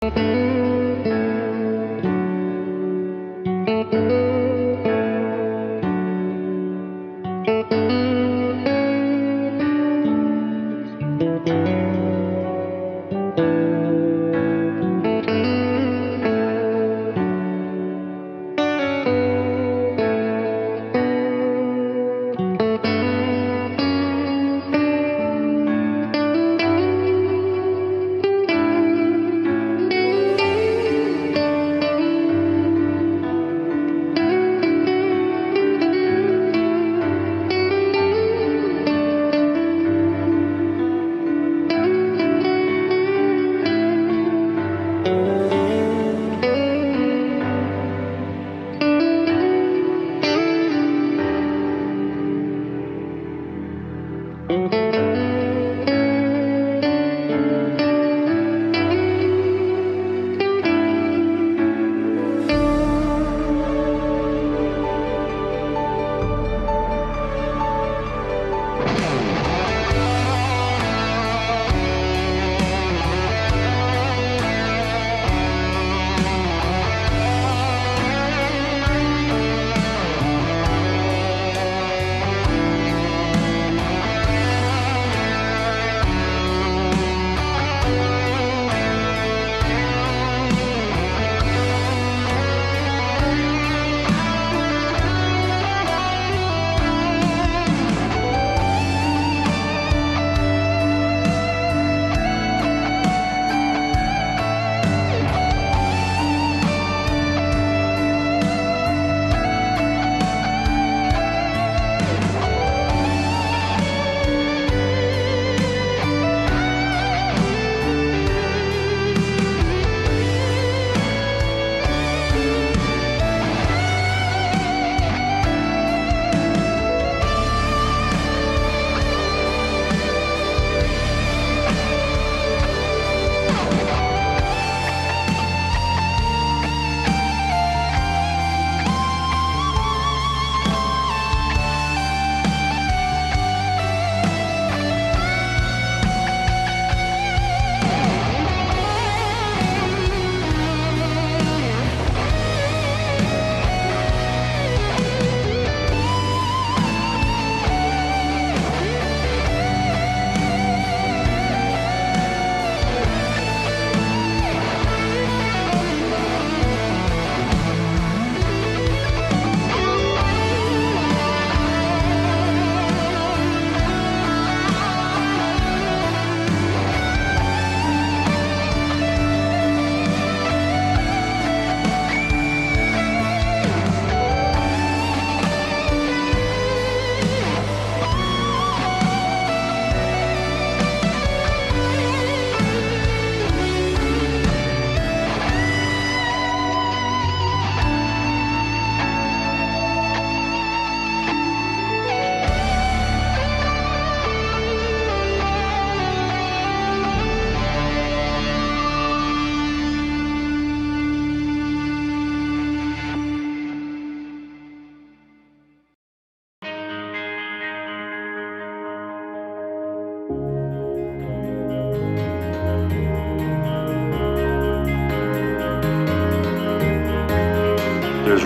There's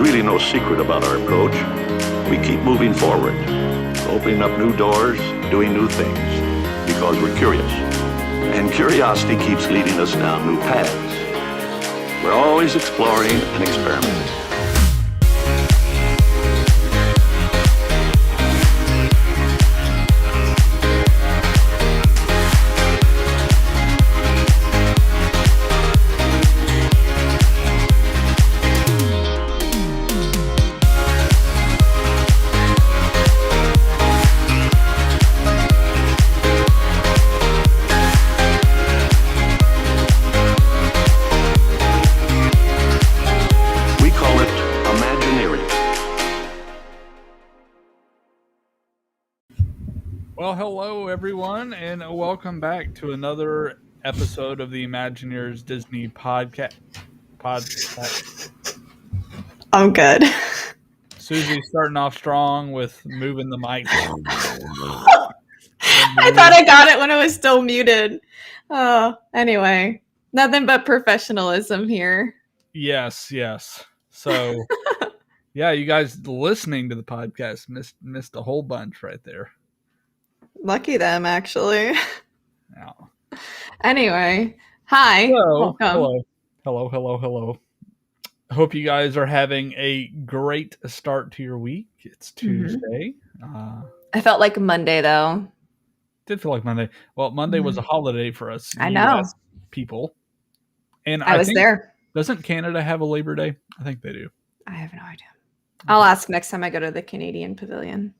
really no secret about our approach. We keep moving forward, opening up new doors, doing new things, because we're curious. And curiosity keeps leading us down new paths. We're always exploring and experimenting. Well, hello everyone, and welcome back to another episode of the ImagineEars Disney podcast. I'm good. Susie's starting off strong with moving the mic. I thought I got it when it was still muted. Anyway, Nothing but professionalism here. Yes. So, yeah, you guys listening to the podcast missed a whole bunch right there. Lucky them, actually. Now, Anyway, hi. so Welcome. hello. Hope you guys are having a great start to your week. It's Tuesday. I felt like Monday, though. Did feel like Monday. Well, Monday was a holiday for us I know. U.S. people, and I was think there. doesn't Canada have a Labor Day? I think they do. I have no idea. I'll ask next time I go to the Canadian Pavilion.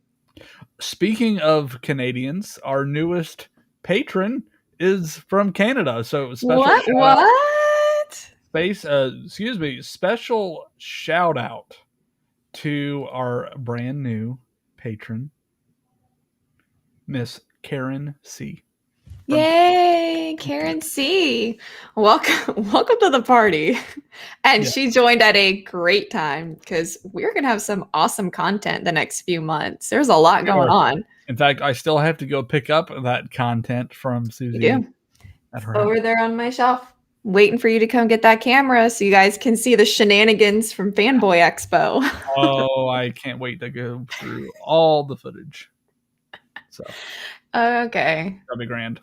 Speaking of Canadians, our newest patron is from Canada, so special shout out to our brand new patron, Miss Karen C. Yay, Karen C. Welcome to the party. And Yeah. she joined at a great time because we're going to have some awesome content the next few months. There's a lot going on. In fact, I still have to go pick up that content from Susie. You do. At her Over house. there on my shelf, waiting for you to come get that camera so you guys can see the shenanigans from Fanboy Expo. Oh, I can't wait to go through all the footage. So, Okay. that'll be grand.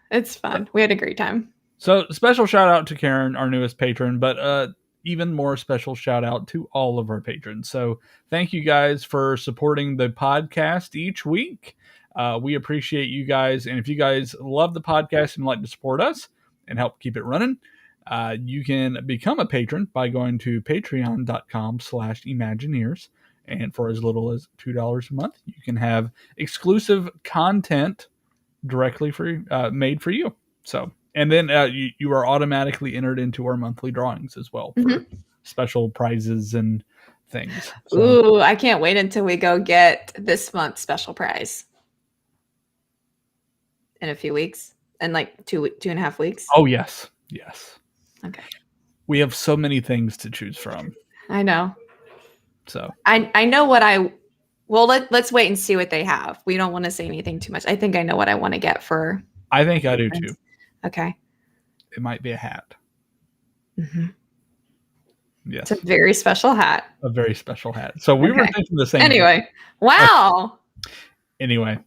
It's fun. We had a great time. So, special shout out to Karen, our newest patron, but even more special shout out to all of our patrons. So, thank you guys for supporting the podcast each week. We appreciate you guys. And if you guys love the podcast and like to support us and help keep it running, you can become a patron by going to patreon.com/ImagineEars. And for as little as $2 a month, you can have exclusive content directly made for you. So, and then you are automatically entered into our monthly drawings as well for special prizes and things. So, Ooh, I can't wait until we go get this month's special prize in a few weeks, in like 2.5 weeks. oh yes. Okay. We have so many things to choose from. I know. So I know what let's wait and see what they have. We don't want to say anything too much. I think I know what I want to get for. I think I do too. Okay. It might be a hat. Yes. It's a very special hat. A very special hat. So we were thinking the same thing. Wow. Anyway.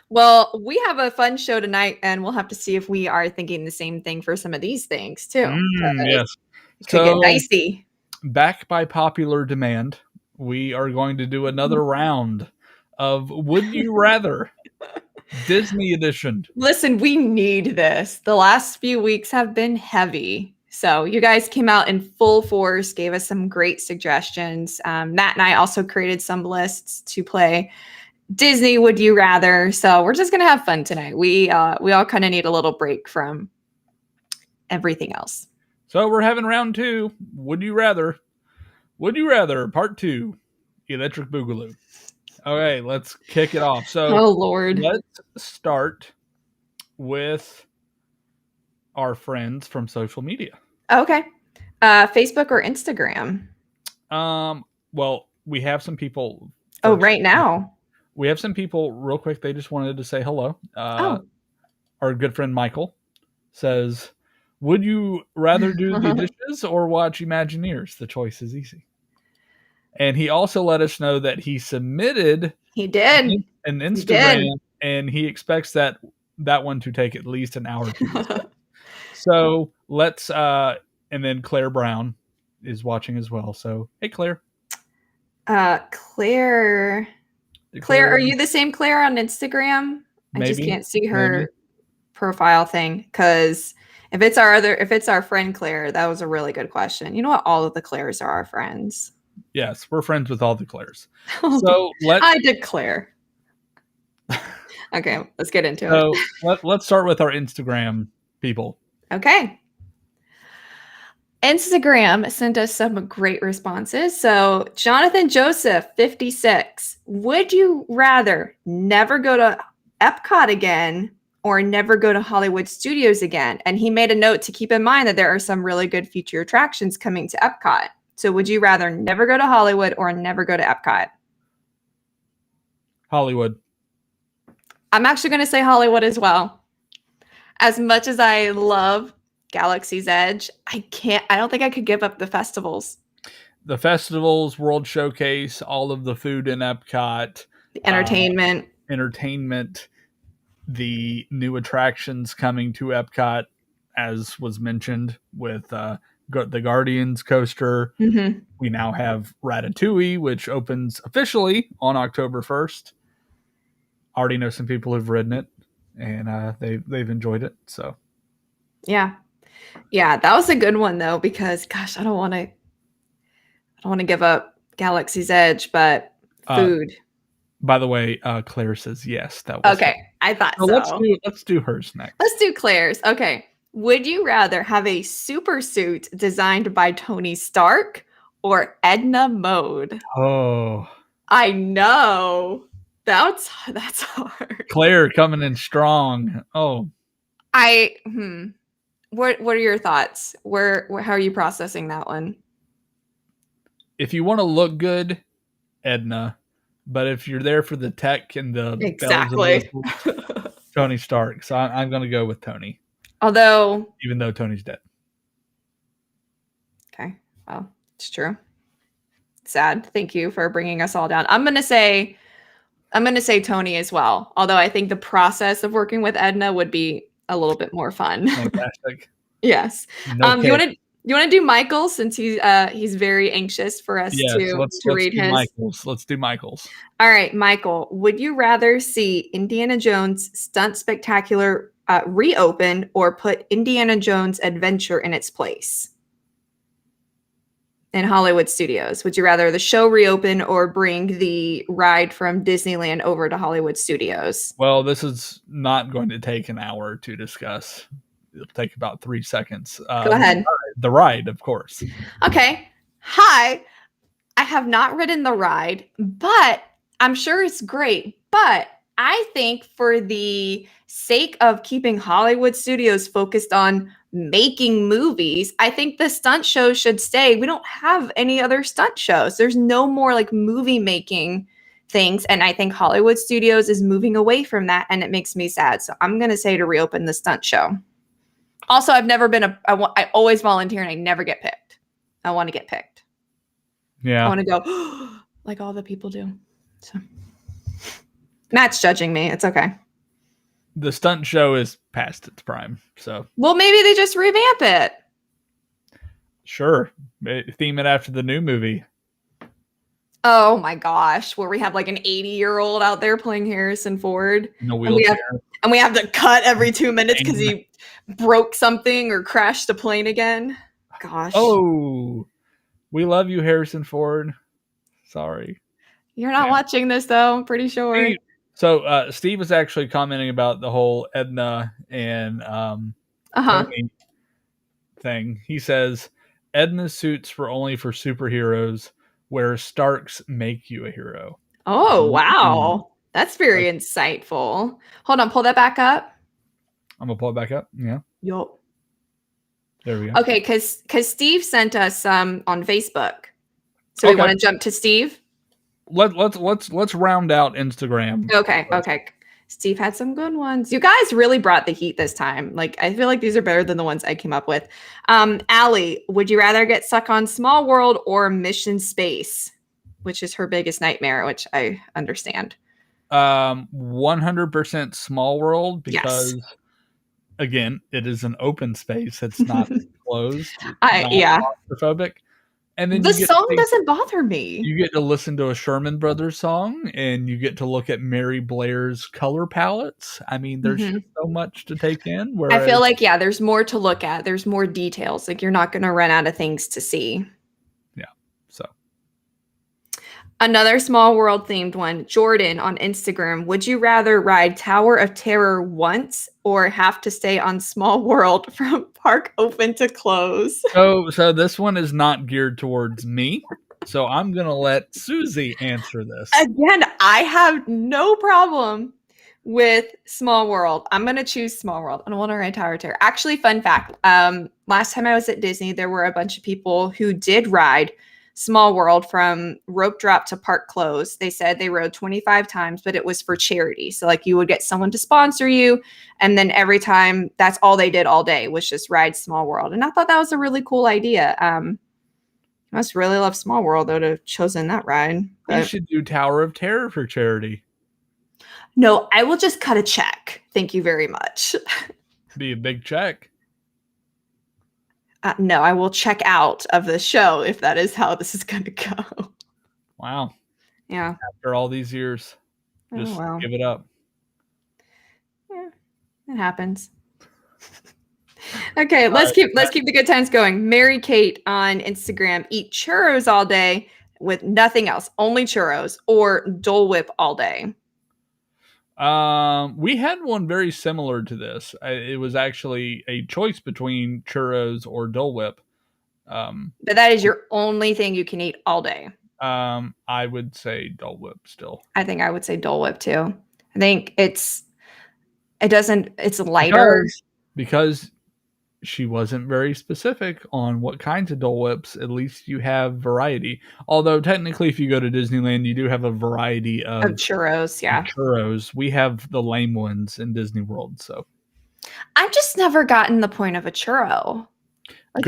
Well, we have a fun show tonight, and we'll have to see if we are thinking the same thing for some of these things too. Yes. It could get dicey. Back by popular demand, we are going to do another round of Would You Rather Disney edition. Listen, we need this. The last few weeks have been heavy. So you guys came out in full force, gave us some great suggestions. Matt and I also created some lists to play Disney Would You Rather. So we're just going to have fun tonight. We all kind of need a little break from everything else. So we're having round 2. Would you rather? Would you rather? Part 2. Electric Boogaloo. Okay, let's kick it off. So, oh Lord, let's start with our friends from social media. Okay, Facebook or Instagram? Well, we have some people. Oh, right now we have some people. Real quick, they just wanted to say hello. Our good friend Michael says, would you rather do the dishes or watch ImagineEars? The choice is easy. And he also let us know that he submitted an Instagram, and he expects that one to take at least an hour to So let's and then Claire Brown is watching as well. So hey, Claire. Claire, are you the same Claire on Instagram? Maybe, I just can't see her profile thing because if it's our friend Claire, that was a really good question. You know what? All of the Claires are our friends. Yes, we're friends with all the Claires. So I declare. Okay, let's get into it. So let's start with our Instagram people. Okay. Instagram sent us some great responses. So Jonathan Joseph, 56. Would you rather never go to Epcot again or never go to Hollywood Studios again? And he made a note to keep in mind that there are some really good future attractions coming to Epcot. So would you rather never go to Hollywood or never go to Epcot? Hollywood. I'm actually going to say Hollywood as well. As much as I love Galaxy's Edge. I don't think I could give up the festivals. The festivals, World Showcase, all of the food in Epcot, The entertainment. entertainment, the new attractions coming to Epcot, as was mentioned with the Guardians coaster. Mm-hmm. We now have Ratatouille, which opens officially on October 1st. Already know some people who've ridden it, and they've enjoyed it. So Yeah. Yeah, that was a good one though, because gosh, I don't want to give up Galaxy's Edge, but food. By the way, Claire says yes. That was Okay, I thought so. Let's do hers next. Let's do Claire's. Okay. Would you rather have a super suit designed by Tony Stark or Edna Mode? Oh, I know. That's hard. Claire coming in strong. Oh, What are your thoughts? How are you processing that one? if you want to look good, Edna. But if you're there for the tech and the Exactly. bells and whistles, Tony Stark. So I'm going to go with Tony, Although, even though Tony's dead. okay, well, it's true. Sad. Thank you for bringing us all down. I'm gonna say Tony as well. Although I think the process of working with Edna would be a little bit more fun. Fantastic. Yes. No You want to do Michael since he's very anxious for us to read his. Michael's. Let's do Michael's. All right, Michael. Would you rather see Indiana Jones Stunt Spectacular reopen or put Indiana Jones Adventure in its place in Hollywood Studios? Would you rather the show reopen or bring the ride from Disneyland over to Hollywood Studios? Well, this is not going to take an hour to discuss. It'll take about 3 seconds. Go ahead. The ride, of course. Okay. Hi. I have not ridden the ride, but I'm sure it's great. But I think for the sake of keeping Hollywood Studios focused on making movies, I think the stunt show should stay. We don't have any other stunt shows. There's no more like movie making things. And I think Hollywood Studios is moving away from that. And it makes me sad. So I'm going to say to reopen the stunt show. Also, I've never been I always volunteer and I never get picked. I want to get picked. Yeah. I want to go like all the people do. So Matt's judging me. It's okay. The stunt show is past its prime. So well, maybe they just revamp it. Sure. Theme it after the new movie. Oh my gosh. Where we have like an 80-year-old out there playing Harrison Ford. In a wheelchair. And we have to cut every 2 minutes because he broke something or crashed a plane again. Gosh. Oh, we love you, Harrison Ford. Sorry. You're not watching this, though, I'm pretty sure. So Steve was actually commenting about the whole Edna and Tony thing. He says, Edna's suits were only for superheroes, where Stark's make you a hero. Oh, wow. That's very insightful. Hold on, pull that back up. I'm going to pull it back up. Yeah. Yup. There we go. Okay, because Steve sent us some on Facebook. So we want to jump to Steve? Let's round out Instagram. Okay. Steve had some good ones. You guys really brought the heat this time. Like, I feel like these are better than the ones I came up with. Allie, would you rather get stuck on Small World or Mission Space, which is her biggest nightmare, which I understand. 100% Small World because, again, it is an open space. It's not closed. Claustrophobic. And then the song doesn't bother me. You get to listen to a Sherman Brothers song, and you get to look at Mary Blair's color palettes. I mean, there's just so much to take in. I feel like, there's more to look at. There's more details. Like, you're not going to run out of things to see. Yeah. So. Another Small World themed one. Jordan on Instagram. Would you rather ride Tower of Terror once or have to stay on Small World from park open to close? So this one is not geared towards me. So I'm going to let Susie answer this. Again, I have no problem with Small World. I'm going to choose Small World. I don't want to ride Tower of Terror. Actually, fun fact. Last time I was at Disney, there were a bunch of people who did ride Small World from rope drop to park close. They said they rode 25 times, but it was for charity. So like you would get someone to sponsor you. And then every time, that's all they did all day was just ride Small World. And I thought that was a really cool idea. I must really love Small World though to have chosen that ride. You should do Tower of Terror for charity. No, I will just cut a check. Thank you very much. Be a big check. No, I will check out of the show if that is how this is going to go. Wow. Yeah. After all these years, just give it up. Yeah, it happens. Okay, let's keep the good times going. Mary Kate on Instagram, eat churros all day with nothing else, only churros, or Dole Whip all day. We had one very similar to this. It was actually a choice between churros or Dole Whip. But that is your only thing you can eat all day. I would say Dole Whip still. I think I would say Dole Whip too. I think it's lighter. Because she wasn't very specific on what kinds of Dole Whips. At least you have variety. Although technically, if you go to Disneyland, you do have a variety of churros. Yeah, churros. We have the lame ones in Disney World. So I've just never gotten the point of a churro. Like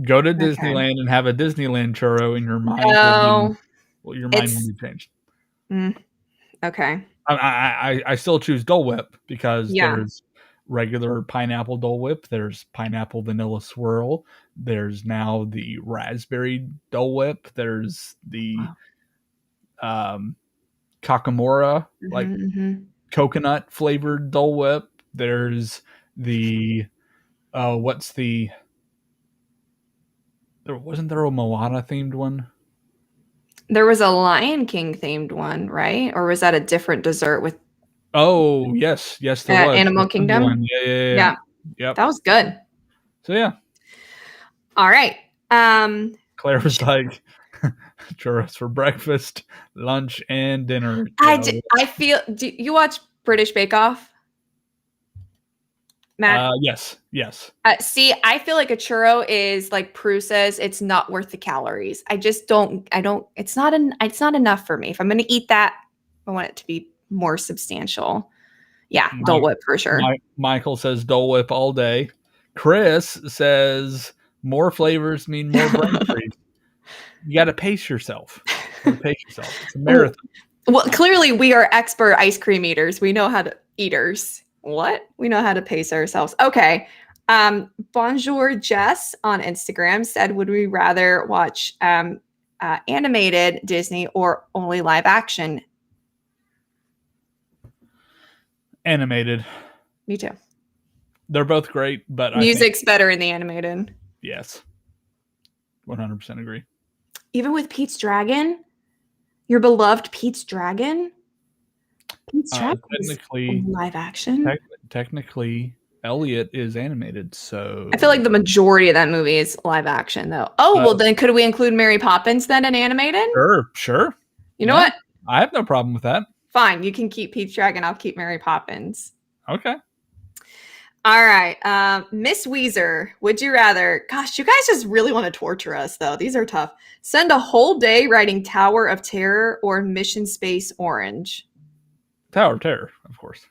go to Disneyland and have a Disneyland churro, and your mind will be changed. Okay. I still choose Dole Whip because there's regular pineapple Dole Whip, there's pineapple vanilla swirl, there's now the raspberry Dole Whip, there's the Kakamora, like coconut flavored Dole Whip, there's the wasn't there a Moana themed one? There was a Lion King themed one, right? Or was that a different dessert with Oh, yes, there was. Animal Kingdom? Yeah. Yep. That was good. So, yeah. All right. Claire was like, churros for breakfast, lunch, and dinner. I feel, do you watch British Bake Off? Matt? Yes. See, I feel like a churro is like Prue says, it's not worth the calories. It's not enough for me. If I'm going to eat that, I want it to be more substantial. Yeah, Dole Whip for sure. Michael says Dole Whip all day. Chris says more flavors mean more brain freeze. You got to pace yourself. It's a marathon. Well, clearly we are expert ice cream eaters. We know how to eaters. What? We know how to pace ourselves. Okay. Bonjour Jess on Instagram said, would we rather watch animated Disney or only live action? Animated. Me too. They're both great, but music's better in the animated. Yes. 100% agree. Even with Pete's Dragon, your beloved Pete's Dragon. Pete's Dragon is live action. Technically, Elliot is animated, so I feel like the majority of that movie is live action, though. Oh, well, then could we include Mary Poppins then in animated? Sure. You know what? I have no problem with that. Fine, you can keep Pete's Dragon. I'll keep Mary Poppins. Okay. All right. Miss Weezer, would you rather? Gosh, you guys just really want to torture us, though. These are tough. Spend a whole day riding Tower of Terror or Mission Space Orange? Tower of Terror, of course.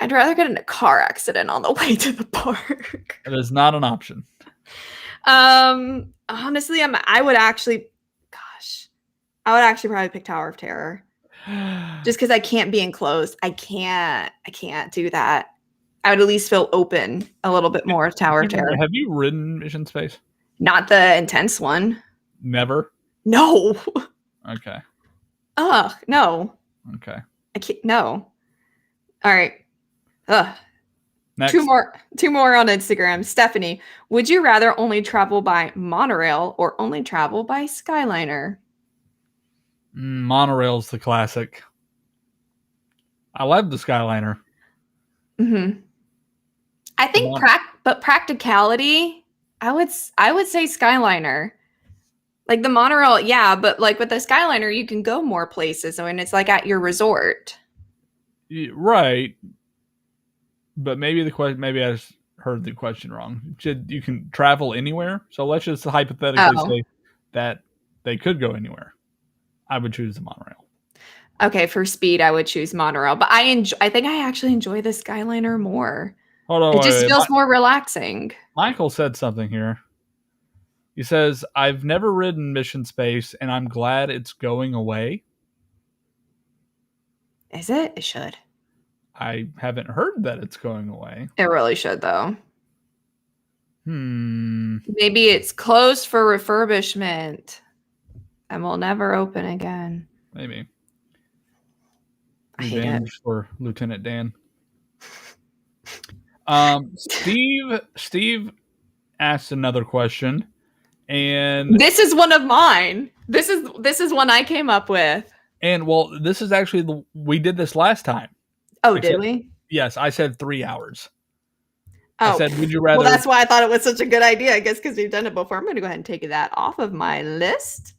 I'd rather get in a car accident on the way to the park. It is not an option. Honestly, I would actually probably pick Tower of Terror. Just because I can't be enclosed. I can't do that. I would at least feel open a little bit more of Tower of Terror. Have you ridden Mission Space? Not the intense one. Never? No. Okay. Ugh, no. Okay. I can't, no. All right. Ugh. Next. Two more on Instagram. Stephanie, would you rather only travel by monorail or only travel by Skyliner? Monorail's the classic. I love the Skyliner. Mm-hmm. I think practicality, I would say Skyliner. Like the monorail, yeah, but like with the Skyliner, you can go more places. I mean, it's like at your resort. Right. But maybe the question, maybe I heard the question wrong. You can travel anywhere. So let's just hypothetically say that they could go anywhere. I would choose the monorail. Okay, for speed, I would choose monorail, but I think I actually enjoy the Skyliner more. Hold on, It just feels more relaxing. Michael said something here. He says, "I've never ridden Mission Space, and I'm glad it's going away." Is it? It should. I haven't heard that it's going away. It really should, though. Maybe it's closed for refurbishment and will never open again. Maybe. I hate Revenge for Lieutenant Dan. Steve asked another question, and this is one of mine. This is one I came up with. And well, this is actually we did this last time. Oh, did we? Yes, I said 3 hours. Oh, I said, would you rather? Well, that's why I thought it was such a good idea. I guess because we've done it before. I'm going to go ahead and take that off of my list.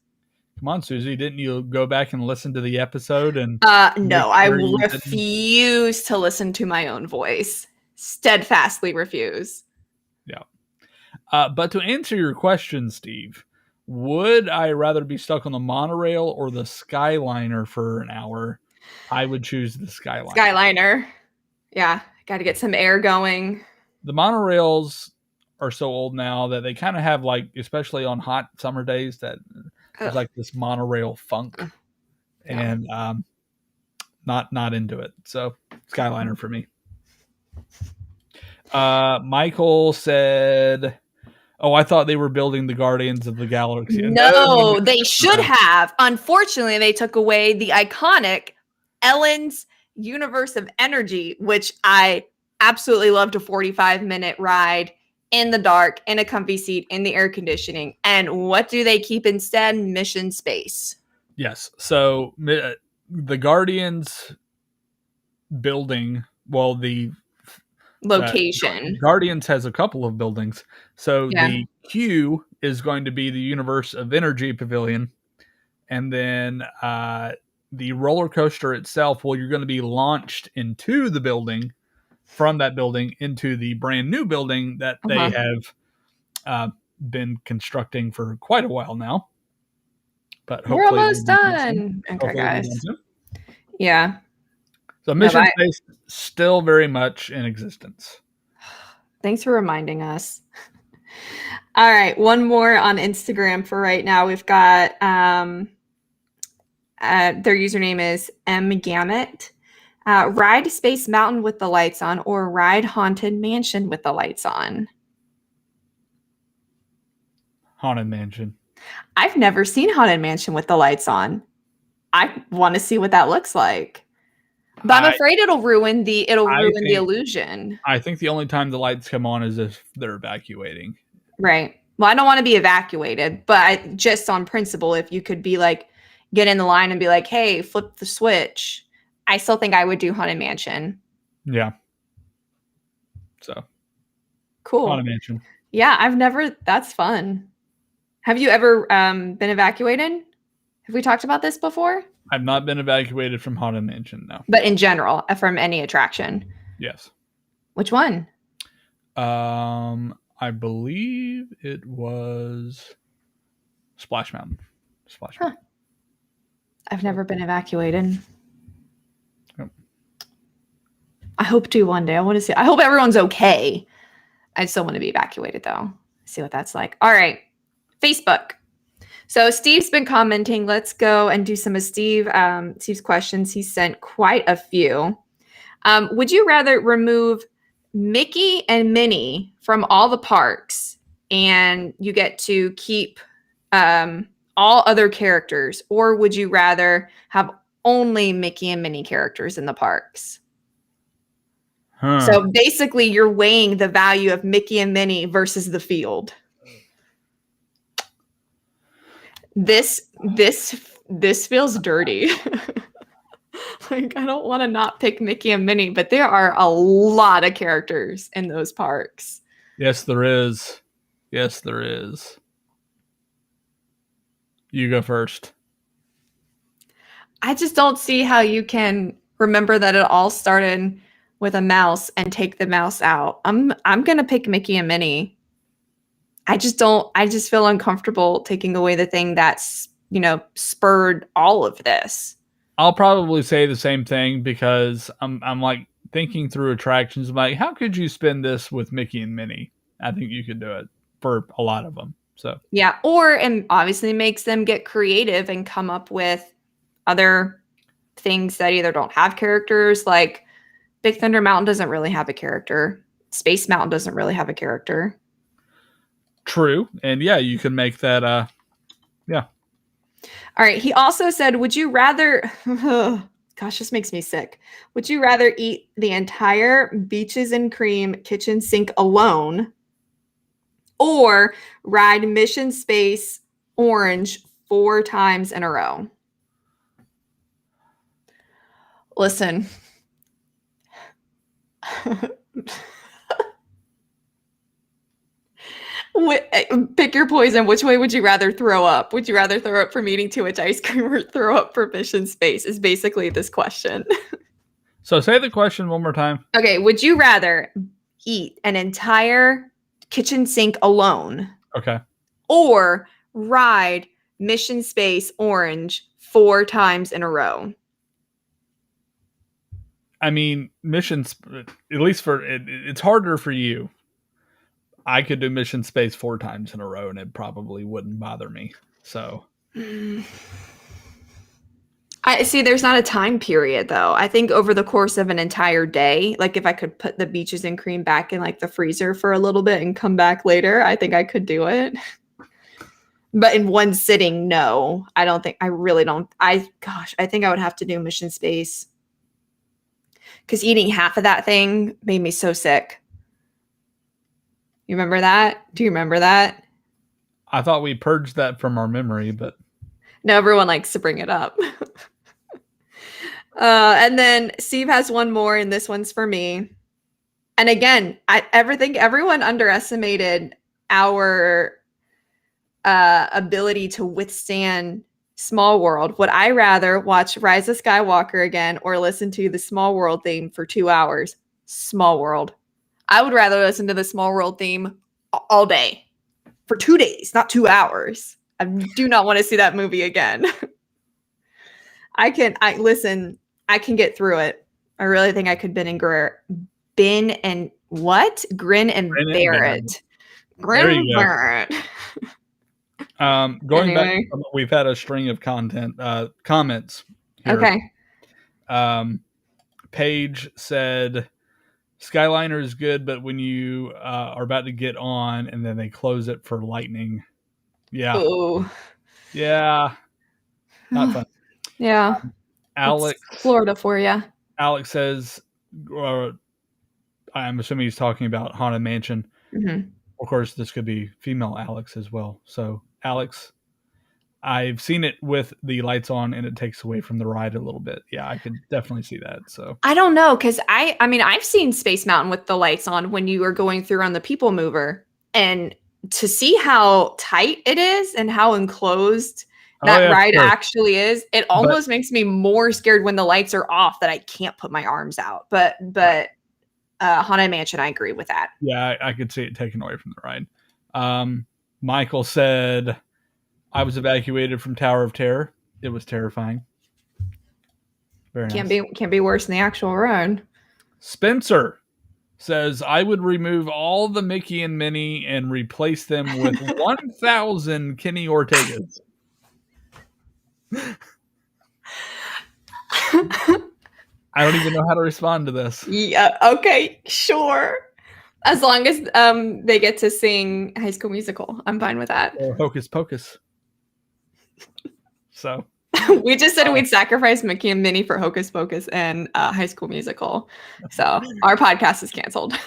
Come on, Susie. Didn't you go back and listen to the episode? And no, I refuse to listen to my own voice. Steadfastly refuse. Yeah. But to answer your question, Steve, would I rather be stuck on the monorail or the Skyliner for an hour? I would choose the Skyliner. Skyliner. Yeah. Got to get some air going. The monorails are so old now that they kind of have, like, especially on hot summer days, that there's like this monorail funk, and not into it. So Skyliner for me. Michael said, "Oh, I thought they were building the Guardians of the Galaxy." No, they should have. Unfortunately, they took away the iconic Ellen's Universe of Energy, which I absolutely loved. A 45-minute ride in the dark, in a comfy seat, in the air conditioning. And what do they keep instead? Mission Space. Yes. So the Guardians building, well, the location. Guardians has a couple of buildings. So the Q is going to be the Universe of Energy Pavilion. And then the roller coaster itself, well, you're going to be launched into the building, from that building into the brand new building that they have been constructing for quite a while now. But hopefully we're almost done. Okay, guys. Yeah. So Mission Space still very much in existence. Thanks for reminding us. All right, one more on Instagram for right now. We've got their username is mgamut. Ride Space Mountain with the lights on, or ride Haunted Mansion with the lights on? Haunted Mansion. I've never seen Haunted Mansion with the lights on. I want to see what that looks like. But I'm afraid it'll ruin the illusion. I think the only time the lights come on is if they're evacuating. Right. Well, I don't want to be evacuated, but just on principle, if you could be like, get in the line and be like, hey, flip the switch. I still think I would do Haunted Mansion. Yeah. So. Cool. Haunted Mansion. Yeah, that's fun. Have you ever been evacuated? Have we talked about this before? I've not been evacuated from Haunted Mansion, no. But in general, from any attraction? Yes. Which one? I believe it was Splash Mountain. Mountain. I've never been evacuated. Yep. I hope to one day. I want to see. I hope everyone's okay. I still want to be evacuated, though. See what that's like. All right. Facebook. So Steve's been commenting. Let's go and do some of Steve's questions. He sent quite a few. Would you rather remove Mickey and Minnie from all the parks and you get to keep all other characters, or would you rather have only Mickey and Minnie characters in the parks? So basically you're weighing the value of Mickey and Minnie versus the field. This feels dirty. Like, I don't want to not pick Mickey and Minnie, but there are a lot of characters in those parks. Yes, there is. Yes, there is. You go first. I just don't see how you can remember that it all started with a mouse and take the mouse out. I'm gonna pick Mickey and Minnie. I just feel uncomfortable taking away the thing that's, spurred all of this. I'll probably say the same thing because I'm like thinking through attractions. I'm like, how could you spend this with Mickey and Minnie? I think you could do it for a lot of them. So yeah, and obviously makes them get creative and come up with other things that either don't have characters. Like Big Thunder Mountain doesn't really have a character. Space Mountain doesn't really have a character. True. And yeah, you can make that. Yeah. All right. He also said, would you rather, gosh, this makes me sick. Would you rather eat the entire Beaches and Cream kitchen sink alone or ride Mission Space Orange 4 times in a row? Listen. Pick your poison. Which way would you rather throw up? Would you rather throw up from eating too much ice cream or throw up for Mission Space? Is basically this question. So say the question one more time. Okay. Would you rather eat an entire kitchen sink alone? Okay. Or ride Mission Space Orange 4 times in a row? I mean, missions, at least for it's harder for you. I could do Mission Space 4 times in a row and it probably wouldn't bother me. So I see there's not a time period though. I think over the course of an entire day, like if I could put the Beaches and Cream back in like the freezer for a little bit and come back later, I think I could do it. But in one sitting, no. I think I would have to do Mission Space. Because eating half of that thing made me so sick. You remember that? Do you remember that? I thought we purged that from our memory, but no, everyone likes to bring it up. And then Steve has one more, and this one's for me. And again, I think everyone underestimated our ability to withstand Small World. Would I rather watch Rise of Skywalker again or listen to the Small World theme for 2 hours? Small World. I would rather listen to the Small World theme all day for 2 days, not 2 hours. I do not want to see that movie again. I can get through it. I really think I could Grin and bear it. Grin and bear it. Going back, we've had a string of comments here. Okay. Paige said, Skyliner is good, but when you are about to get on and then they close it for lightning. Yeah. Ooh. Yeah. Not fun. Yeah. Alex. It's Florida for you. Alex says, I'm assuming he's talking about Haunted Mansion. Mm-hmm. Of course, this could be female Alex as well. So, Alex, I've seen it with the lights on and it takes away from the ride a little bit. Yeah, I could definitely see that. So I don't know, because I mean, I've seen Space Mountain with the lights on when you are going through on the People Mover, and to see how tight it is and how enclosed that ride actually is, it almost makes me more scared when the lights are off that I can't put my arms out. But Haunted Mansion, I agree with that. Yeah, I could see it taken away from the ride. Michael said, I was evacuated from Tower of Terror. It was terrifying. Very nice. Can't be worse than the actual ride. Spencer says, I would remove all the Mickey and Minnie and replace them with 1,000 Kenny Ortegas. I don't even know how to respond to this. Yeah, okay, sure. As long as they get to sing High School Musical, I'm fine with that. Or Hocus Pocus. So we just said we'd sacrifice Mickey and Minnie for Hocus Pocus and High School Musical. So our podcast is canceled.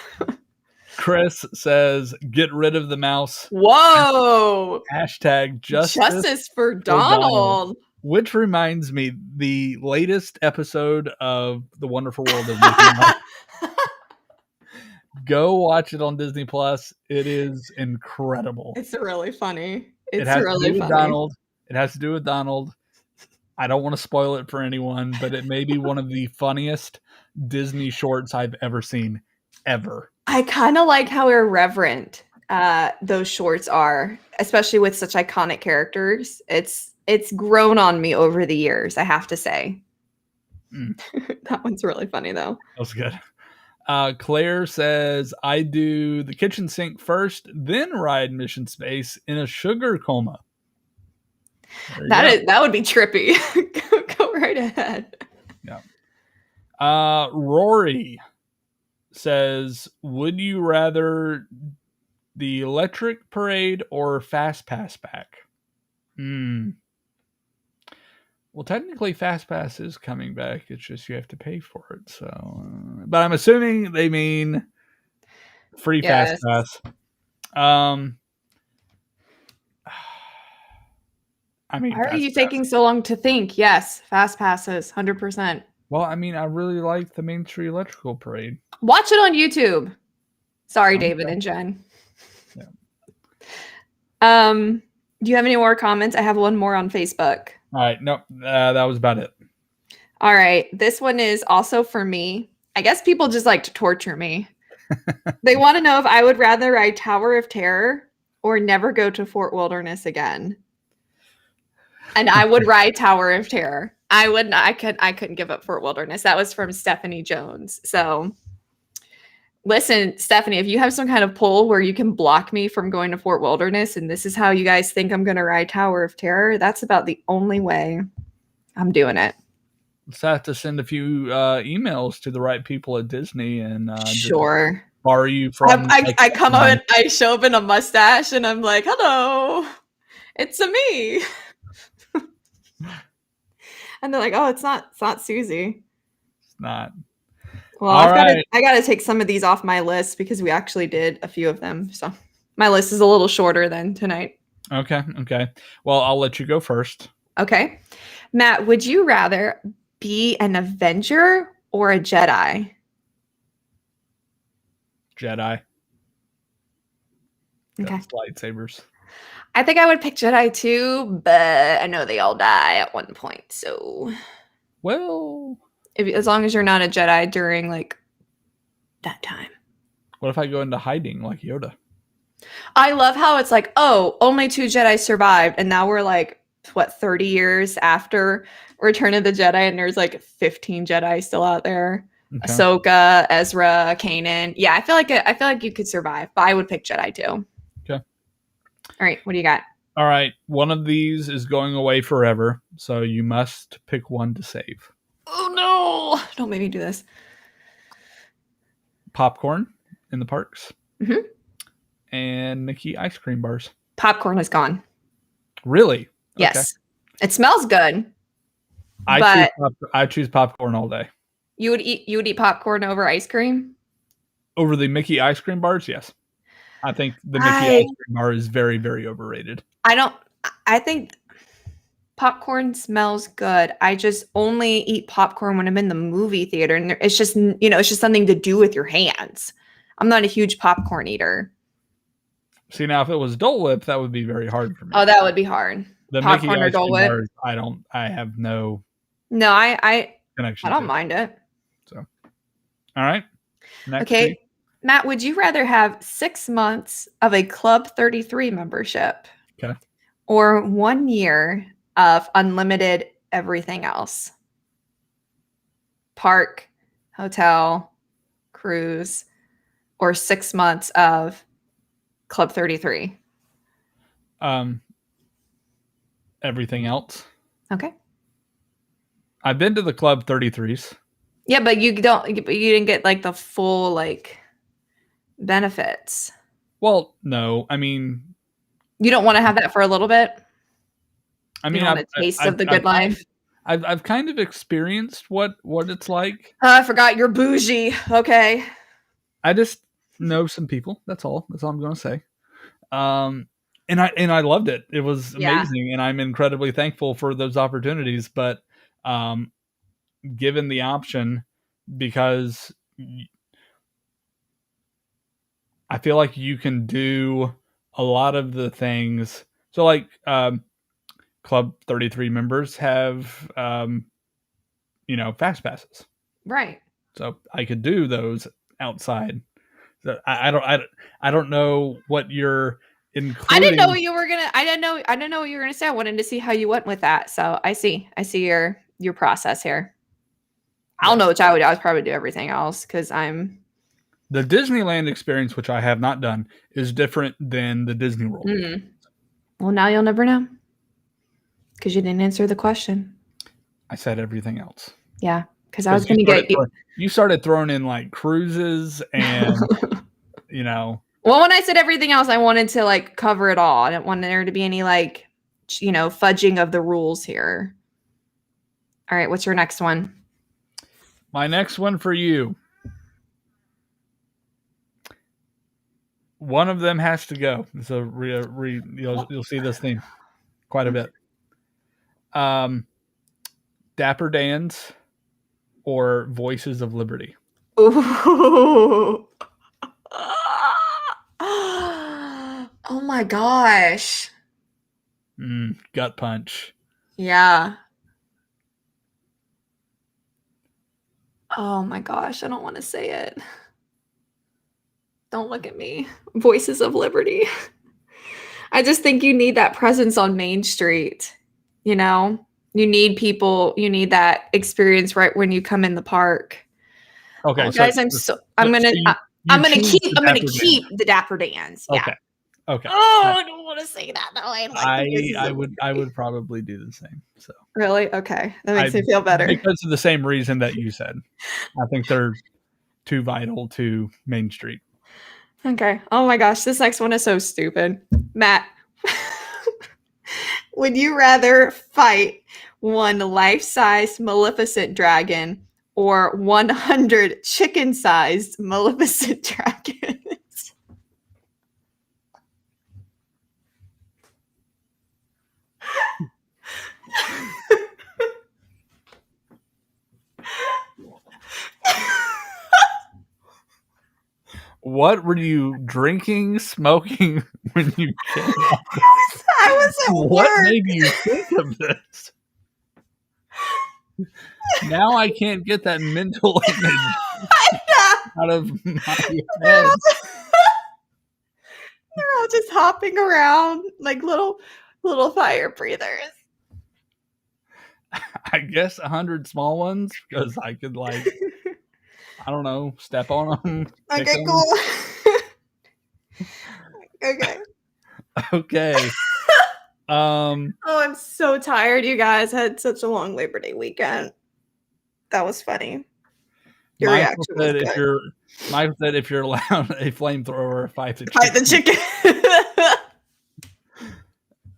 Chris says, get rid of the mouse. Whoa! Hashtag justice for Donald. Which reminds me, the latest episode of The Wonderful World of Mickey Mouse. Go watch it on Disney Plus. It is incredible. It's really funny. It has to do with Donald. I don't want to spoil it for anyone, but it may be one of the funniest Disney shorts I've ever seen, ever. I kind of like how irreverent those shorts are, especially with such iconic characters. It's grown on me over the years, I have to say. That one's really funny though. That was good. Claire says, I do the kitchen sink first, then ride Mission Space in a sugar coma. That would be trippy. Go right ahead. Yeah. Rory says, would you rather the electric parade or fast pass back? Well, technically fast pass is coming back. It's just you have to pay for it. So, but I'm assuming they mean free fast pass. I mean, why are you taking so long to think? Yes, fast passes, 100%. Well, I mean, I really like the Main Street Electrical Parade. Watch it on YouTube. Sorry, David and Jen. Yeah. Do you have any more comments? I have one more on Facebook. All right. Nope. That was about it. All right. This one is also for me. I guess people just like to torture me. They want to know if I would rather ride Tower of Terror or never go to Fort Wilderness again. And I would ride Tower of Terror. I would not. I couldn't give up Fort Wilderness. That was from Stephanie Jones. So listen, Stephanie, if you have some kind of poll where you can block me from going to Fort Wilderness and this is how you guys think I'm going to ride Tower of Terror, that's about the only way I'm doing it. Let's have to send a few emails to the right people at Disney and sure. Borrow you from. I come up and I show up in a mustache and I'm like, hello, it's a me. And they're like, oh, it's not Susie. It's not. Well, I gotta take some of these off my list because we actually did a few of them. So my list is a little shorter than tonight. Okay. Well, I'll let you go first. Okay. Matt, would you rather be an Avenger or a Jedi? Jedi. Okay. That's lightsabers. I think I would pick Jedi too, but I know they all die at one point. So, well, as long as you're not a Jedi during like that time. What if I go into hiding like Yoda? I love how it's like, oh, only 2 Jedi survived, and now we're like, what, 30 years after Return of the Jedi, and there's like 15 Jedi still out there. Okay. Ahsoka, Ezra, Kanan. Yeah, I feel like you could survive, but I would pick Jedi too. Okay. All right, what do you got? All right, one of these is going away forever, so you must pick one to save. Oh no! Don't make me do this. Popcorn in the parks. Mm-hmm. And Mickey ice cream bars. Popcorn is gone. Really? Yes. Okay. It smells good. I choose popcorn all day. You would eat popcorn over ice cream? Over the Mickey ice cream bars? Yes. I think the Mickey ice cream bar is very, very overrated. I think popcorn smells good. I just only eat popcorn when I'm in the movie theater, and it's just, it's just something to do with your hands. I'm not a huge popcorn eater. See, now if it was Dole Whip, that would be very hard for me. Oh, that would be hard. The popcorn Mickey ice cream bars, I have no. No, I connection. I don't mind it. So, all right. Next okay. Week. Matt, would you rather have 6 months of a Club 33 membership? Okay. Or 1 year of unlimited everything else? Park, hotel, cruise, or 6 months of Club 33? Everything else. Okay. I've been to the Club 33s. Yeah, but you didn't get like the full like benefits. Well, no. I mean, you don't want to have that for a little bit? I mean, a taste of the good life. I've kind of experienced what it's like. I forgot you're bougie. Okay. I just know some people. That's all. That's all I'm going to say. And I loved it. It was amazing, and I'm incredibly thankful for those opportunities. But given the option, because I feel like you can do a lot of the things. So like Club 33 members have, fast passes. Right. So I could do those outside. So I don't know what you're including. I didn't know what you were gonna. I didn't know what you were gonna say. I wanted to see how you went with that. So I see your process here. I don't know which I would. I would probably do everything else because I'm. The Disneyland experience, which I have not done, is different than the Disney World. Mm. Well, now you'll never know because you didn't answer the question. I said everything else. Yeah, because I was going to get you. You started throwing in like cruises and, Well, when I said everything else, I wanted to like cover it all. I didn't want there to be any like, fudging of the rules here. All right, what's your next one? My next one for you. One of them has to go. So you'll see this theme quite a bit. Dapper Dans or Voices of Liberty? Ooh. Oh my gosh. Gut punch. Yeah. Oh my gosh, I don't want to say it. Don't look at me. Voices of Liberty. I just think you need that presence on Main Street. You need people, you need that experience right when you come in the park. Okay, guys, I'm gonna keep the Dapper Dans. Yeah. Okay. Oh, I don't want to say that though. I would probably do the same. So really? Okay. That makes me feel better. Because of the same reason that you said. I think they're too vital to Main Street. Okay. Oh my gosh, this next one is so stupid. Matt, would you rather fight one life-sized Maleficent dragon or 100 chicken-sized Maleficent dragons? What were you drinking, smoking when you came out? I was at What work. made you think of this? Now I can't get that mental image out of my head. They're all just hopping around like little fire breathers. I guess 100 small ones because I could I don't know, step on them. Okay, cool. Okay. Okay. Oh, I'm so tired. You guys had such a long Labor Day weekend. That was funny. Your reaction was good. Michael said if you're allowed a flamethrower, fight the chicken.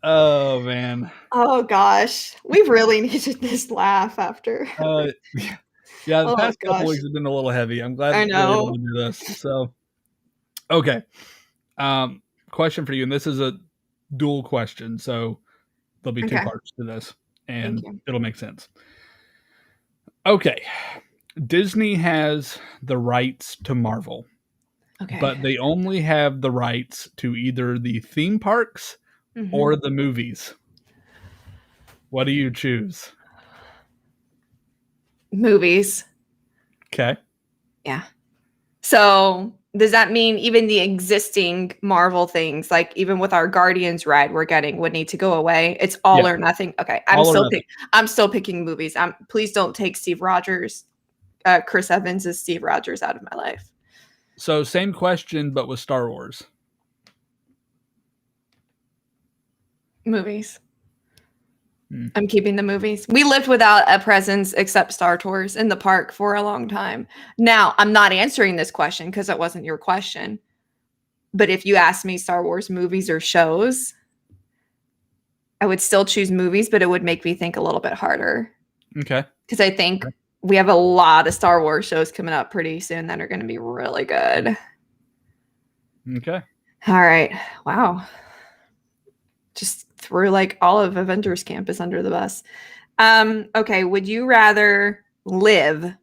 Oh man. Oh gosh, we really needed this laugh after. Yeah, the past couple weeks have been a little heavy. I'm glad we were able to do this. So, okay. Question for you, and this is a dual question, so there'll be two parts to this, and it'll make sense. Okay. Disney has the rights to Marvel. Okay. But they only have the rights to either the theme parks or the movies. What do you choose? Movies. Okay. Yeah. So does that mean even the existing Marvel things, like even with our Guardians ride we're getting, would need to go away? It's all or nothing. Okay. I'm still picking movies. Please don't take Steve Rogers, Chris Evans as Steve Rogers out of my life. So same question, but with Star Wars. Movies. I'm keeping the movies. We lived without a presence except Star Tours in the park for a long time. Now, I'm not answering this question because it wasn't your question. But if you ask me Star Wars movies or shows, I would still choose movies, but it would make me think a little bit harder. Okay. Because I think we have a lot of Star Wars shows coming up pretty soon that are going to be really good. Okay. All right. Wow. Just threw like all of Avengers Campus under the bus. Okay. Would you rather live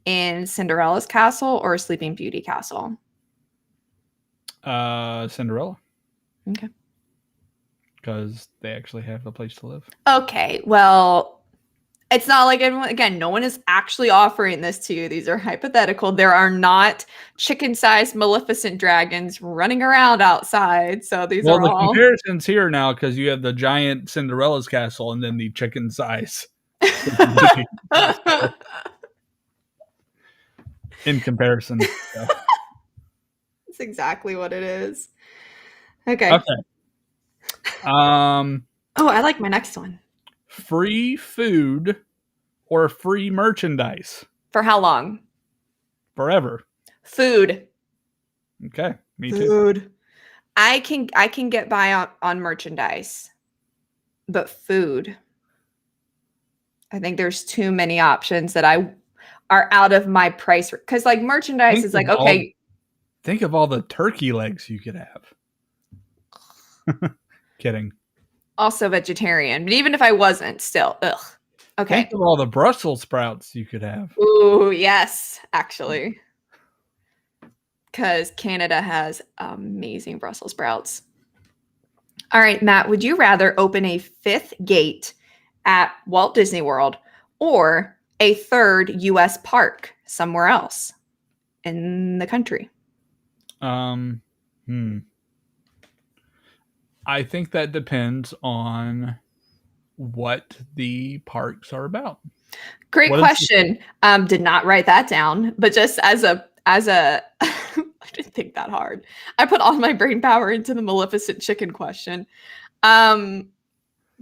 in Cinderella's castle or Sleeping Beauty castle? Cinderella. Okay. because they actually have a place to live. Okay, well, it's not like everyone, again, no one is actually offering this to you. These are hypothetical. There are not chicken-sized Maleficent dragons running around outside. So these Well, are the all comparison's here now because you have the giant Cinderella's castle and then the chicken size in comparison. So. That's exactly what it is. Okay. Okay. Oh, I like my next one. Free food or free merchandise For how long? forever. Food. Okay, me too. Food. I can get by on merchandise, but food. I think there's too many options that are out of my price because like merchandise is like okay. Think of all the turkey legs you could have. Kidding. Also vegetarian, but even if I wasn't, still, ugh. Okay. Think of all the Brussels sprouts you could have. Ooh, yes, actually. Because Canada has amazing Brussels sprouts. All right, Matt, would you rather open a 5th gate at Walt Disney World or a 3rd U.S. park somewhere else in the country? I think that depends on what the parks are about. Great question. Did not write that down, but just as a I didn't think that hard. I put all my brain power into the Maleficent chicken question.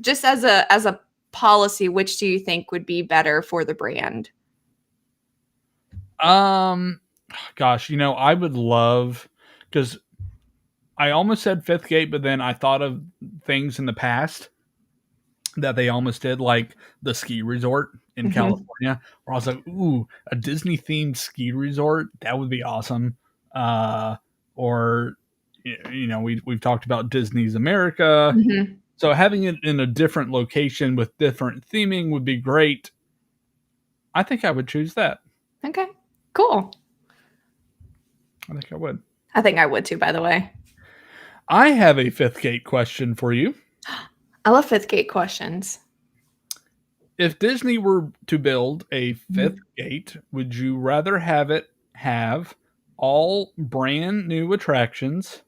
Just as a policy, which do you think would be better for the brand? Gosh, I would love, because I almost said 5th gate, but then I thought of things in the past that they almost did, like the ski resort in California, where I was like, ooh, a Disney themed ski resort, that would be awesome. Or we've talked about Disney's America. So having it in a different location with different theming would be great. I think I would choose that. Okay, cool. I think I would. I think I would too, by the way. I have a 5th gate question for you. I love 5th gate questions. If Disney were to build a 5th gate, would you rather have it have all brand new attractions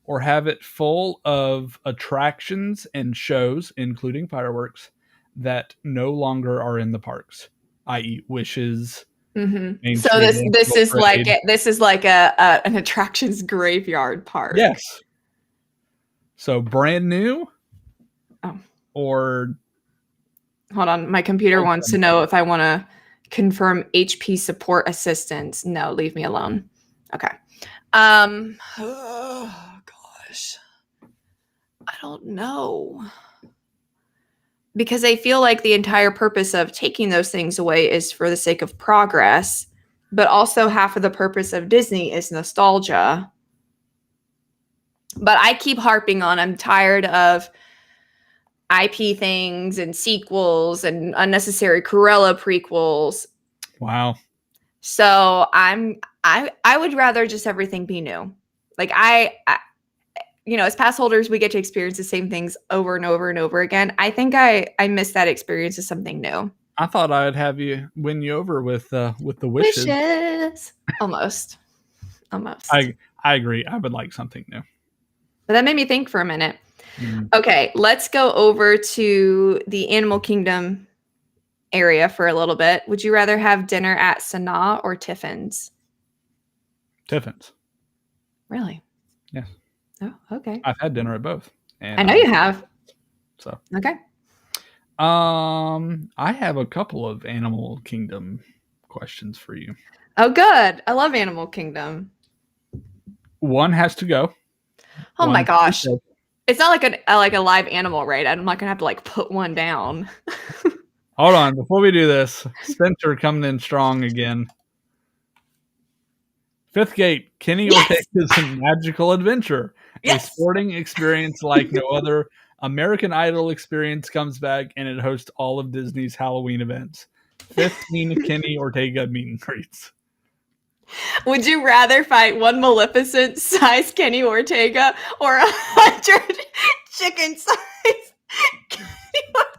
or have it full of attractions and shows, including fireworks, that no longer are in the parks, i.e. Wishes? So this is like an attractions graveyard park. Yes. So brand new. Oh. Or hold on, my computer wants to know if I want to confirm HP support assistance. No, leave me alone. Okay. Oh gosh. I don't know. Because I feel like the entire purpose of taking those things away is for the sake of progress, but also half of the purpose of Disney is nostalgia. But I keep harping on, I'm tired of IP things and sequels and unnecessary Cruella prequels. Wow. So I would rather just everything be new. Like I as pass holders, we get to experience the same things over and over and over again. I think I miss that experience of something new. I thought I'd have you win you over with the wishes. Almost. I agree. I would like something new. But that made me think for a minute. Okay, let's go over to the Animal Kingdom area for a little bit. Would you rather have dinner at Sanaa or Tiffin's? Tiffin's. Really? Yes. Oh, okay. I've had dinner at both. And I know you have. So. Okay. I have a couple of Animal Kingdom questions for you. Oh, good. I love Animal Kingdom. One has to go. Oh my gosh. It's not like a live animal, right? I'm not gonna have to like put one down. Hold on, before we do this, Spencer coming in strong again. 5th gate, Kenny Ortega's Magical Adventure. Yes. A sporting experience like no other. American Idol experience comes back and it hosts all of Disney's Halloween events. 15 Kenny Ortega meet and greets. Would you rather fight one Maleficent-sized Kenny Ortega or 100 chicken-sized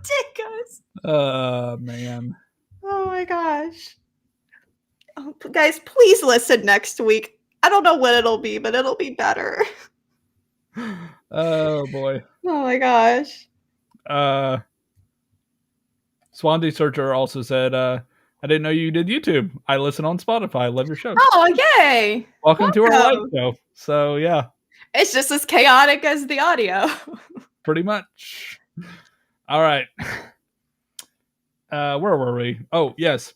Ridiculous. Man. Oh my gosh. Oh, guys, please listen next week. I don't know what it'll be, but it'll be better. Oh boy. Oh my gosh. Swansea Searcher also said, I didn't know you did YouTube. I listen on Spotify. I love your show. Oh, yay. Welcome to our live Welcome. show. So yeah, It's just as chaotic as the audio. pretty much. All right. Where were we? Oh, yes.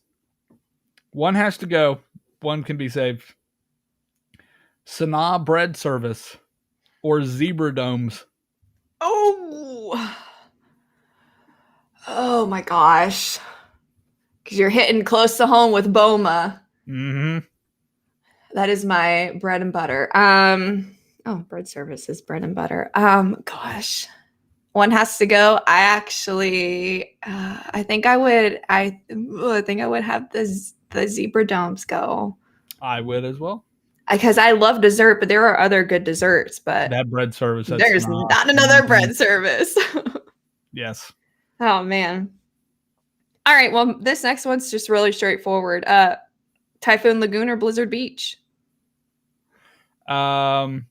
One has to go. One can be saved. Sanaa bread service or zebra domes. Oh. Oh my gosh. Because you're hitting close to home with Boma. Mm-hmm. That is my bread and butter. Bread service is bread and butter. Gosh. One has to go. I actually, I think I would have the zebra domes go. I would as well. Because I love dessert, but there are other good desserts. But That bread service. there's not another bread service. Yes. Oh man. All right. Well, this next one's just really straightforward. Typhoon Lagoon or Blizzard Beach? Typhoon.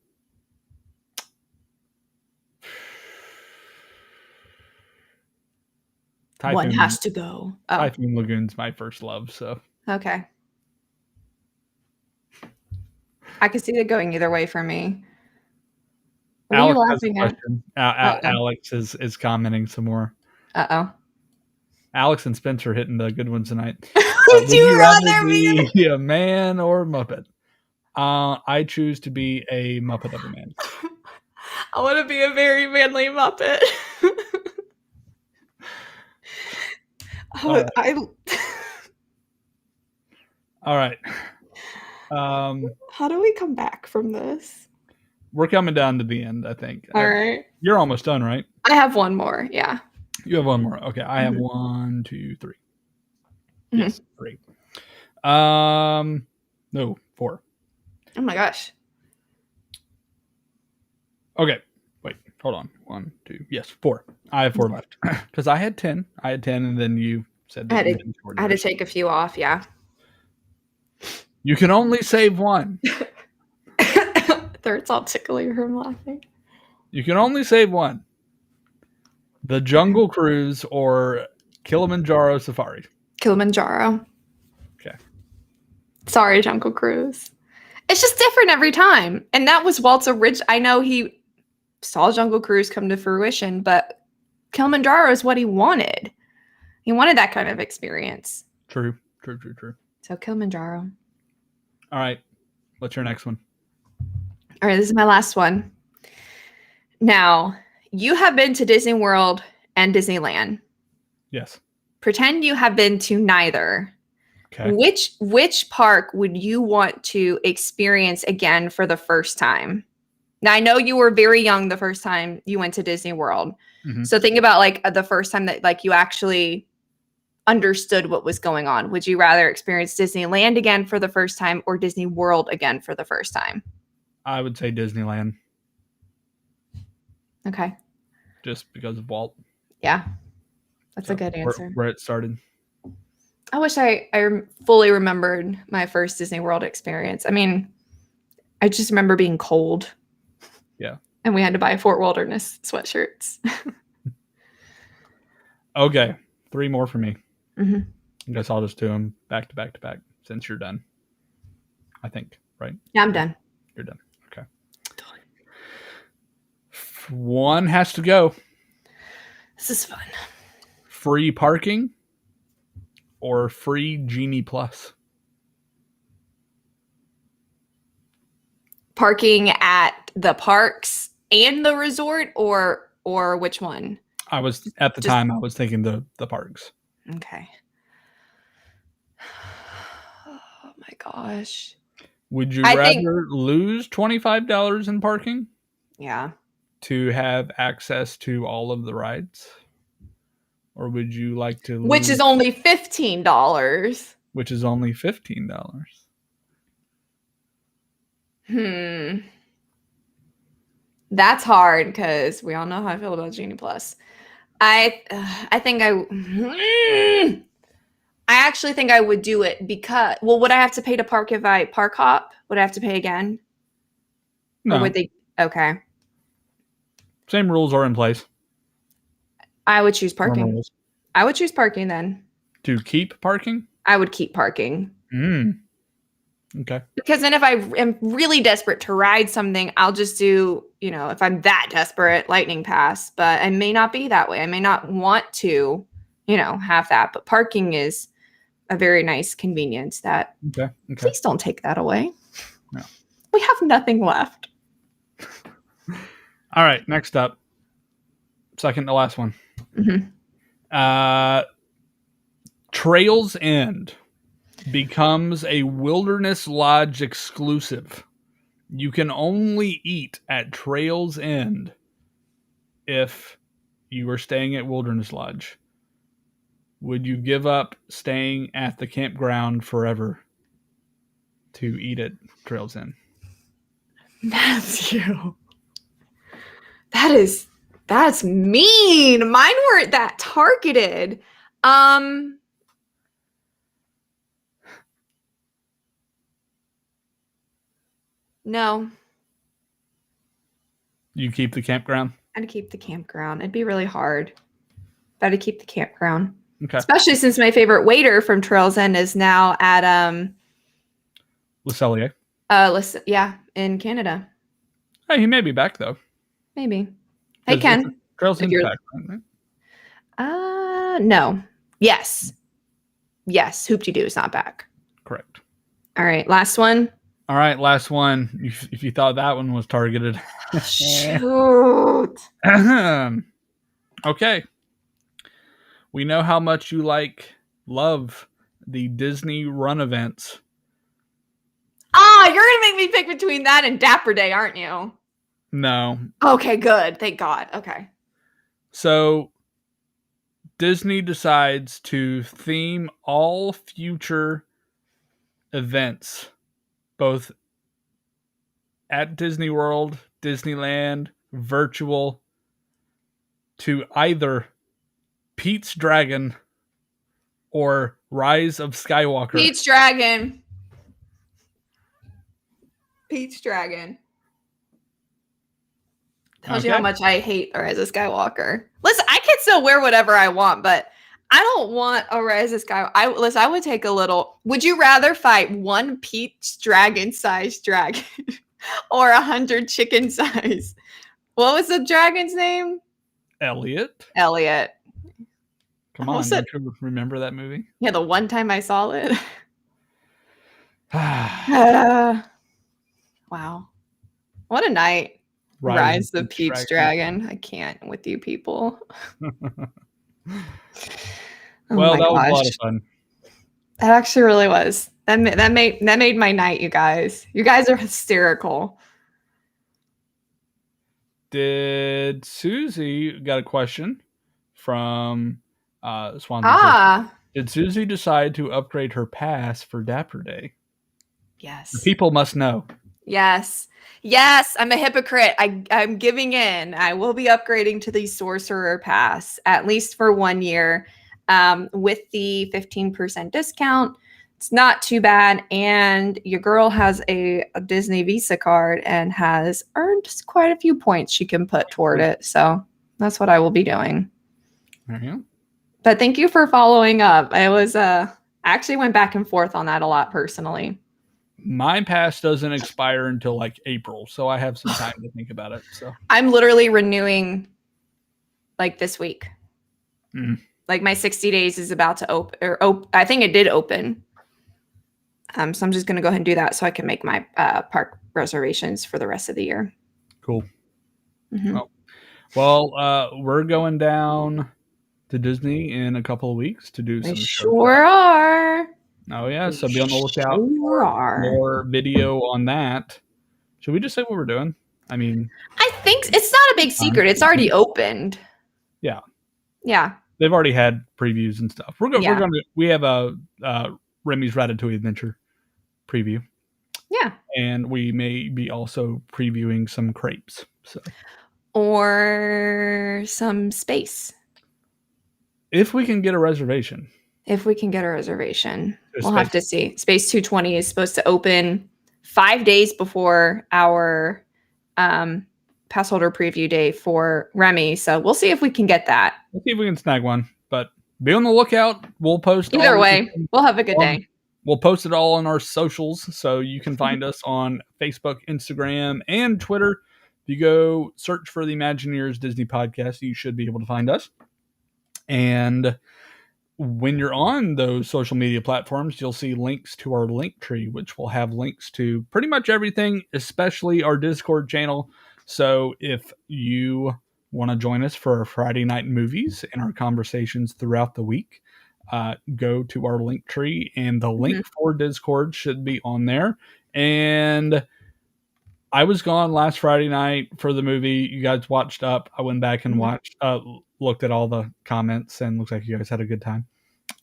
One has to go. Oh, Typhoon Lagoon's my first love, so okay. I can see it going either way for me. What are you Alex has a laughing at? question. Alex is commenting some more. Uh-oh. Alex and Spencer hitting the good ones tonight. Would you rather be a man or Muppet? I choose to be a Muppet of a man. I want to be a very manly Muppet. All right. How do we come back from this? We're coming down to the end, I think. All right. You're almost done, right? I have one more. Yeah. You have one more. Okay. I have 1, 2, 3. Mhm. Yes, 3. No, 4. Oh my gosh. Okay. Wait, hold on. 1, 2. Yes, 4. I have 4 left. Because I had 10. I had 10, and then you said that you didn't I had to take a few off, yeah. You can only save one. It's all tickly from laughing. You can only save one. The Jungle Cruise or Kilimanjaro Safari. Kilimanjaro. Okay. Sorry, Jungle Cruise. It's just different every time. And that was Walt's original. I know he saw Jungle Cruise come to fruition, but Kilimanjaro is what he wanted. He wanted that kind of experience. True. So Kilimanjaro. All right. What's your next one? All right, this is my last one. Now, you have been to Disney World and Disneyland. Yes. Pretend you have been to neither. Okay. Which park would you want to experience again for the first time? Now, I know you were very young the first time you went to Disney World. Mhm. So think about like the first time that like you actually understood what was going on. Would you rather experience Disneyland again for the first time or Disney World again for the first time? I would say Disneyland. Okay. Just because of Walt. Yeah. That's a good answer. Where it started. I wish I fully remembered my first Disney World experience. I mean, I just remember being cold. Yeah. And we had to buy Fort Wilderness sweatshirts. Okay. 3 more for me. Mm-hmm. I guess I'll just do them back to back to back since you're done. I think, right? Yeah, I'm done. You're done. Okay. One has to go. This is fun. Free parking or free Genie Plus? Parking at the parks and the resort or which one? I was at the time I was thinking the parks. Okay. Oh my gosh. Would you I rather think- lose $25 in parking Yeah. to have access to all of the rides? Or would you like to lose, Which is only $15. which is only $15? That's hard because we all know how I feel about Genie Plus. I think I actually think I would do it because, well, would I have to pay to park if I park hop? Would I have to pay again? No, Or would they? Okay. same rules are in place. I would choose Normal parking. rules. I would choose parking then. To keep parking? I would keep parking. Okay. Because then if I am really desperate to ride something, I'll just do, if I'm that desperate, lightning pass. But I may not be that way. I may not want to, have that. But parking is a very nice convenience that Okay. please don't take that away. No. We have nothing left. All right. Next up. Second to last one. Mm-hmm. Trails End becomes a Wilderness Lodge exclusive. You can only eat at Trails End if you are staying at Wilderness Lodge. Would you give up staying at the campground forever to eat at Trails End? Matthew. That's mean. Mine weren't that targeted. No. You keep the campground? I'd keep the campground. It'd be really hard. But I'd keep the campground. Okay. Especially since my favorite waiter from Trails End is now at Le Cellier. yeah, in Canada. Hey, he may be back though. Maybe. Hey Ken. Trails End's back, right? No. Yes. Yes. Hoop-de-doo is not back. Correct. All right, last one. All right, last one. If you thought that one was targeted. Shoot. Okay. We know how much you love the Disney run events. You're going to make me pick between that and Dapper Day, aren't you? No. Okay, good. Thank God. Okay. So Disney decides to theme all future events, both at Disney World, Disneyland, virtual, to either Pete's Dragon or Rise of Skywalker. Pete's Dragon. Pete's Dragon. Tells you how much I hate a Rise of Skywalker. Listen, I can still wear whatever I want, but I don't want a Rise of Skywalker. I would take a little. Would you rather fight one Pete's Dragon-sized dragon or 100 chicken-size? What was the dragon's name? Elliot. Come Come on, don't you remember that movie? Yeah, the one time I saw it. Wow. What a night. Rise the Pete's Dragon. I can't with you people. Well, that was a lot of fun. That actually really was. That made my night, you guys. You guys are hysterical. Did Susie got a question from Swansea? Did Susie decide to upgrade her pass for Dapper Day? Yes. The people must know. Yes. Yes, I'm a hypocrite. I'm giving in. I will be upgrading to the Sorcerer Pass, at least for 1 year, with the 15% discount. It's not too bad. And your girl has a Disney Visa card and has earned quite a few points she can put toward it. So that's what I will be doing. There you go. But thank you for following up. I was actually went back and forth on that a lot personally. My pass doesn't expire until April, so I have some time to think about it. So I'm literally renewing this week. My 60 days is about to open, I think it did open. So I'm just going to go ahead and do that so I can make my park reservations for the rest of the year. Cool. Mm-hmm. Well, we're going down to Disney in a couple of weeks to do some sure are. Oh, yeah. So be on the lookout for more video on that. Should we just say what we're doing? I mean, I think it's not a big secret. It's already opened. Yeah. Yeah. They've already had previews and stuff. We have a Remy's Ratatouille Adventure preview. Yeah. And we may be also previewing some crepes. So. Or some space. If we can get a reservation. If we can get a reservation. There's We'll have to see. Space 220 is supposed to open 5 days before our pass holder preview day for Remy. So we'll see if we can get that. We'll see if we can snag one. But be on the lookout. We'll post Either way, we'll have a good day. We'll post it all on our socials, so you can find us on Facebook, Instagram, and Twitter. If you go search for the Imagineers Disney podcast, you should be able to find us. And when you're on those social media platforms, you'll see links to our link tree, which will have links to pretty much everything, especially our Discord channel. So if you want to join us for our Friday night movies and our conversations throughout the week, go to our link tree, and the link for Discord should be on there. And I was gone last Friday night for the movie. You guys watched Up. I went back and looked at all the comments, and looks like you guys had a good time.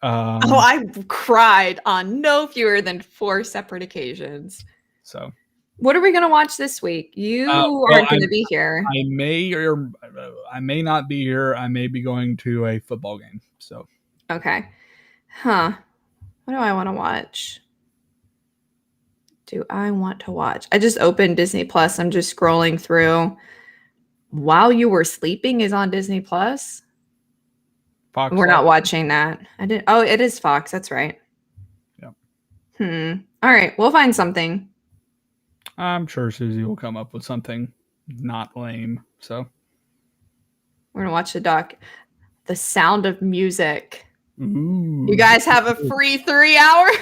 I cried on no fewer than 4 separate occasions. So, what are we going to watch this week? You aren't going to be here. I may not be here. I may be going to a football game. So, okay. What do I want to watch? I just opened Disney Plus. I'm just scrolling through. While You Were Sleeping is on Disney Plus. Fox. We're not watching that. Oh, it is Fox. That's right. Yeah. All right. We'll find something. I'm sure Susie will come up with something not lame. So we're gonna watch The Sound of Music. Ooh. You guys have a free 3 hours.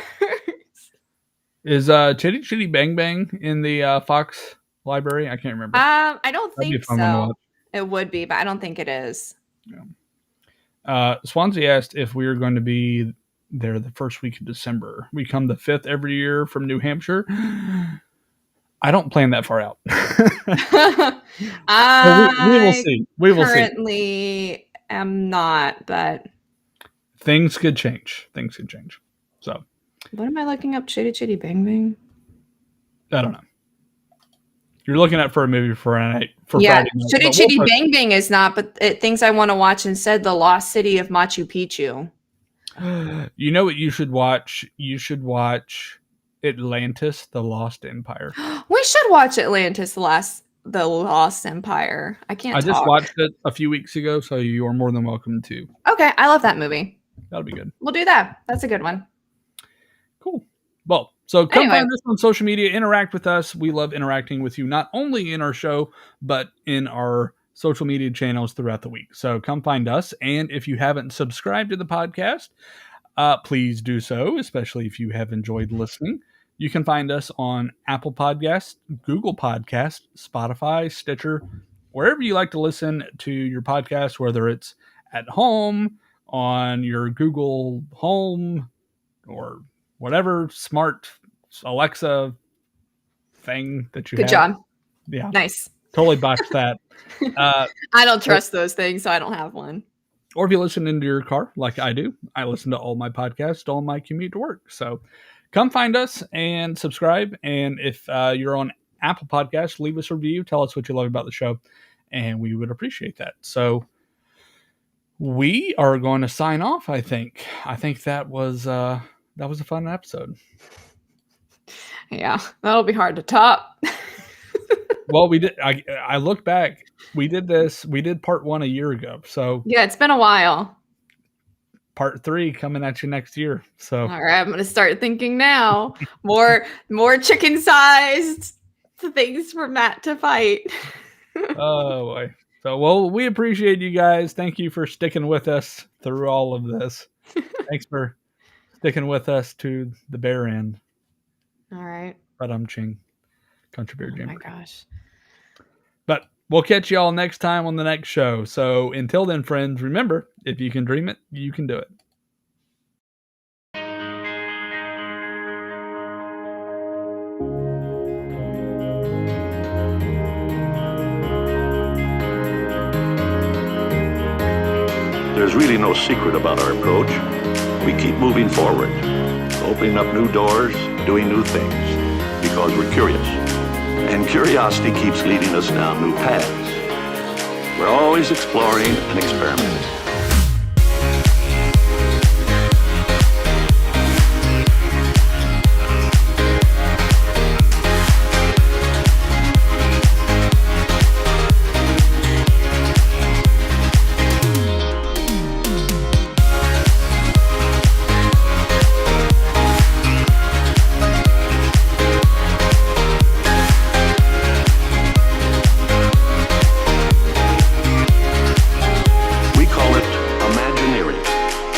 Is Chitty Chitty Bang Bang in the Fox library? I can't remember. I don't think so. Watch. It would be, but I don't think it is. Yeah. Swansea asked if we were going to be there the first week of December. We come the 5th every year from New Hampshire. I don't plan that far out. We will see. Currently am not, but things could change. So, what am I looking up? Chitty Chitty Bang Bang? I don't know. You're looking at for a movie for Friday night. Chitty Chitty Bang Bang is not, but things I want to watch instead. The Lost City of Machu Picchu. You know what you should watch? You should watch Atlantis: The Lost Empire. We should watch Atlantis: The Lost Empire. I just watched it a few weeks ago, so you are more than welcome to. Okay, I love that movie. That'll be good. We'll do that. That's a good one. Cool. Well, so come find us on social media. Interact with us. We love interacting with you, not only in our show, but in our social media channels throughout the week. So come find us. And if you haven't subscribed to the podcast, please do so, especially if you have enjoyed listening. You can find us on Apple Podcasts, Google Podcasts, Spotify, Stitcher, wherever you like to listen to your podcast, whether it's at home, on your Google Home, or whatever smart Alexa thing that you have. Good job. Yeah. Nice. Totally botched that. I don't trust those things, so I don't have one. Or if you listen into your car, like I do, I listen to all my podcasts on my commute to work. So come find us and subscribe. And if you're on Apple Podcasts, leave us a review. Tell us what you love about the show, and we would appreciate that. So we are going to sign off, I think. I think that was a fun episode. Yeah, that'll be hard to top. Well, we did. I look back. We did this. We did part 1 a year ago. So yeah, it's been a while. Part 3 coming at you next year. So all right, I'm going to start thinking now. More chicken-sized things for Matt to fight. Oh boy. So well, we appreciate you guys. Thank you for sticking with us through all of this. Thanks for sticking with us to the bare end. All right. But Ching. Country Bear Jam. Oh my gosh. But we'll catch y'all next time on the next show. So until then, friends, remember, if you can dream it, you can do it. There's really no secret about our approach. We keep moving forward, opening up new doors, doing new things, because we're curious. And curiosity keeps leading us down new paths. We're always exploring and experimenting.